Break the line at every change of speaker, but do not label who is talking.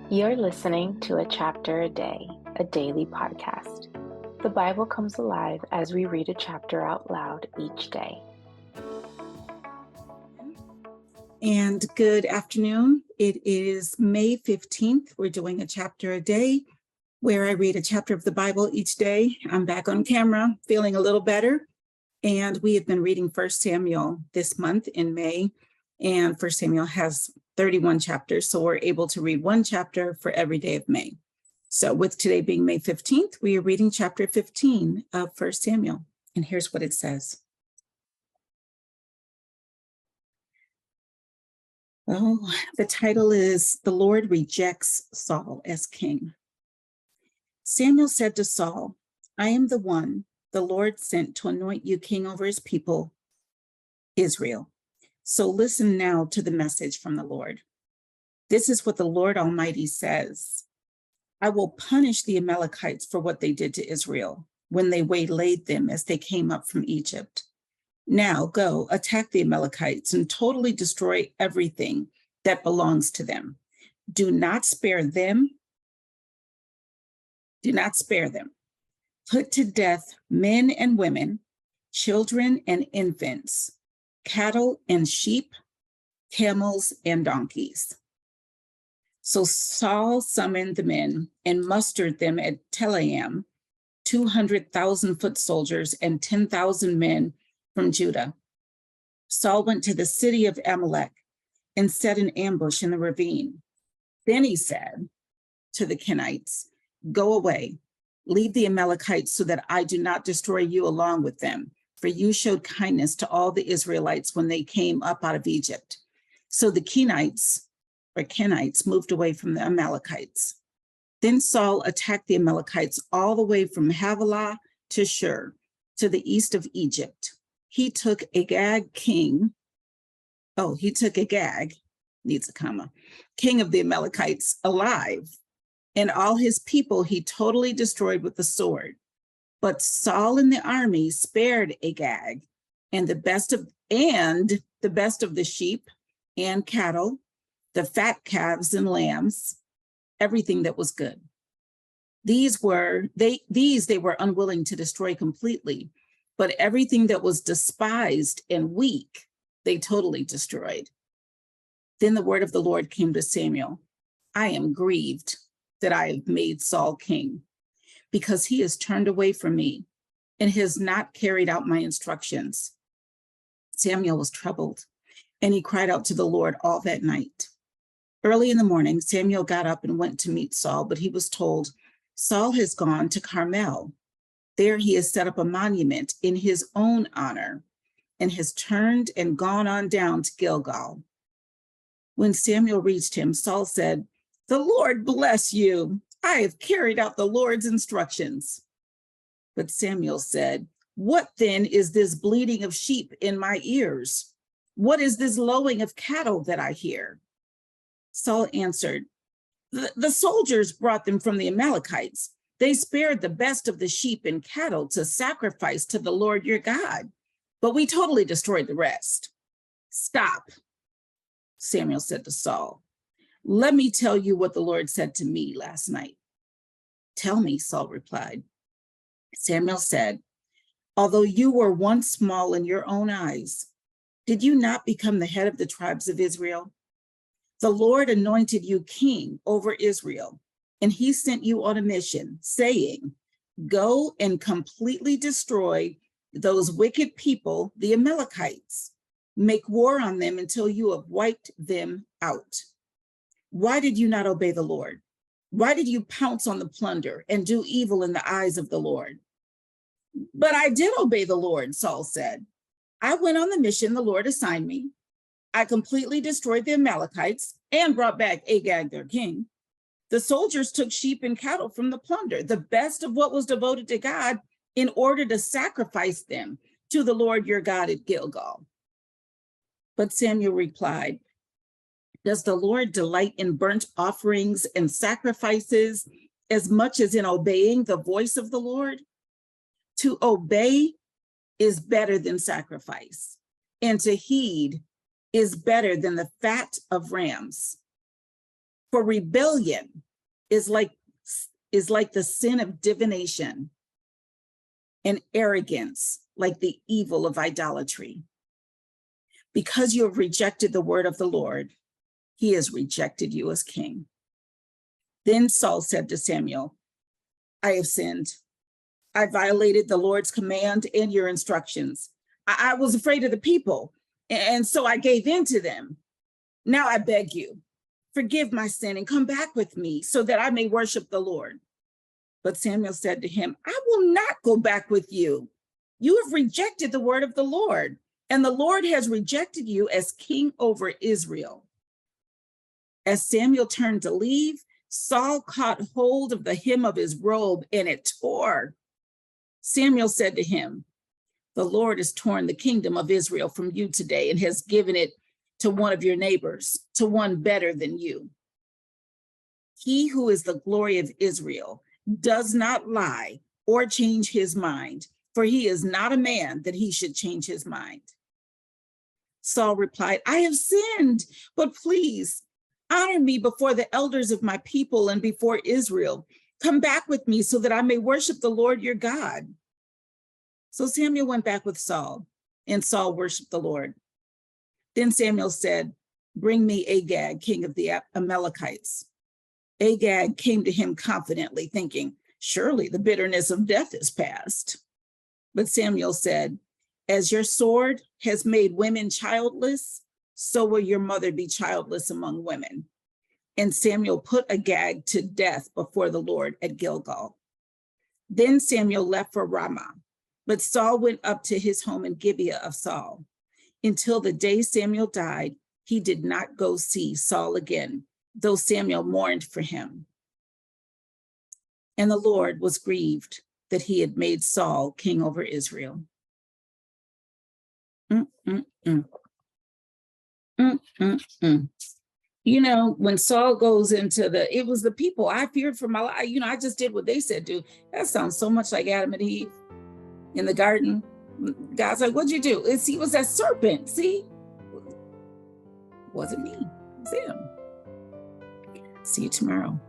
You're listening to A Chapter a Day, a daily podcast. The Bible comes alive as we read a chapter out loud each day.
And good afternoon. It is May 15th. We're doing a chapter a day where I read a chapter of the Bible each day. I'm back on camera, feeling a little better. And we have been reading 1 Samuel this month in May. And 1 Samuel has 31 chapters, so we're able to read one chapter for every day of May. So with today being May 15th, we are reading chapter 15 of 1 Samuel. And here's what it says. Oh, the title is The Lord Rejects Saul as King. Samuel said to Saul, I am the one the Lord sent to anoint you king over his people, Israel. So listen now to the message from the Lord. This is what the Lord Almighty says. I will punish the Amalekites for what they did to Israel when they waylaid them as they came up from Egypt. Now go, attack the Amalekites and totally destroy everything that belongs to them. Do not spare them. Do not spare them. Put to death men and women, children and infants, cattle and sheep, camels and donkeys. So Saul summoned the men and mustered them at Telaim, 200,000 foot soldiers and 10,000 men from Judah. Saul went to the city of Amalek and set an ambush in the ravine. Then he said to the Kenites, go away, leave the Amalekites so that I do not destroy you along with them, for you showed kindness to all the Israelites when they came up out of Egypt. So the Kenites moved away from the Amalekites. Then Saul attacked the Amalekites all the way from Havilah to Shur, to the east of Egypt. He took Agag, king of the Amalekites, alive, and all his people he totally destroyed with the sword. But Saul and the army spared Agag and the best of the sheep and cattle, the fat calves and lambs, everything that was good. These they were unwilling to destroy completely, but everything that was despised and weak, they totally destroyed. Then the word of the Lord came to Samuel. I am grieved that I have made Saul king, because he has turned away from me and has not carried out my instructions. Samuel was troubled, and he cried out to the Lord all that night. Early in the morning, Samuel got up and went to meet Saul, but he was told, Saul has gone to Carmel. There he has set up a monument in his own honor and has turned and gone on down to Gilgal. When Samuel reached him, Saul said, the Lord bless you. I have carried out the Lord's instructions. But Samuel said, what then is this bleating of sheep in my ears? What is this lowing of cattle that I hear? Saul answered, the soldiers brought them from the Amalekites. They spared the best of the sheep and cattle to sacrifice to the Lord your God, but we totally destroyed the rest. Stop, Samuel said to Saul. Let me tell you what the Lord said to me last night. Tell me, Saul replied. Samuel said, although you were once small in your own eyes, did you not become the head of the tribes of Israel? The Lord anointed you king over Israel, and he sent you on a mission, saying, go and completely destroy those wicked people, the Amalekites. Make war on them until you have wiped them out. Why did you not obey the Lord? Why did you pounce on the plunder and do evil in the eyes of the Lord? But I did obey the Lord, Saul said. I went on the mission the Lord assigned me. I completely destroyed the Amalekites and brought back Agag, their king. The soldiers took sheep and cattle from the plunder, the best of what was devoted to God, in order to sacrifice them to the Lord your God at Gilgal. But Samuel replied, does the Lord delight in burnt offerings and sacrifices as much as in obeying the voice of the Lord? To obey is better than sacrifice, and to heed is better than the fat of rams. For rebellion is like the sin of divination, and arrogance like the evil of idolatry. Because you have rejected the word of the Lord, he has rejected you as king. Then Saul said to Samuel, I have sinned. I violated the Lord's command and your instructions. I was afraid of the people, and so I gave in to them. Now I beg you, forgive my sin and come back with me so that I may worship the Lord. But Samuel said to him, I will not go back with you. You have rejected the word of the Lord, and the Lord has rejected you as king over Israel. As Samuel turned to leave, Saul caught hold of the hem of his robe, and it tore. Samuel said to him, the Lord has torn the kingdom of Israel from you today and has given it to one of your neighbors, to one better than you. He who is the glory of Israel does not lie or change his mind, for he is not a man that he should change his mind. Saul replied, I have sinned, but please honor me before the elders of my people and before Israel. Come back with me so that I may worship the Lord your God. So Samuel went back with Saul, and Saul worshiped the Lord. Then Samuel said, bring me Agag, king of the Amalekites. Agag came to him confidently, thinking, surely the bitterness of death is past. But Samuel said, as your sword has made women childless, so will your mother be childless among women. And Samuel put Agag to death before the Lord at Gilgal. Then Samuel left for Ramah, but Saul went up to his home in Gibeah of Saul. Until the day Samuel died, he did not go see Saul again, though Samuel mourned for him. And the Lord was grieved that he had made Saul king over Israel. You know, when Saul goes into it was the people I feared for my life. You know, I just did what they said do. That sounds so much like Adam and Eve in the garden. God's like, what'd you do? He was that serpent, see? It wasn't me, it was him. See you tomorrow.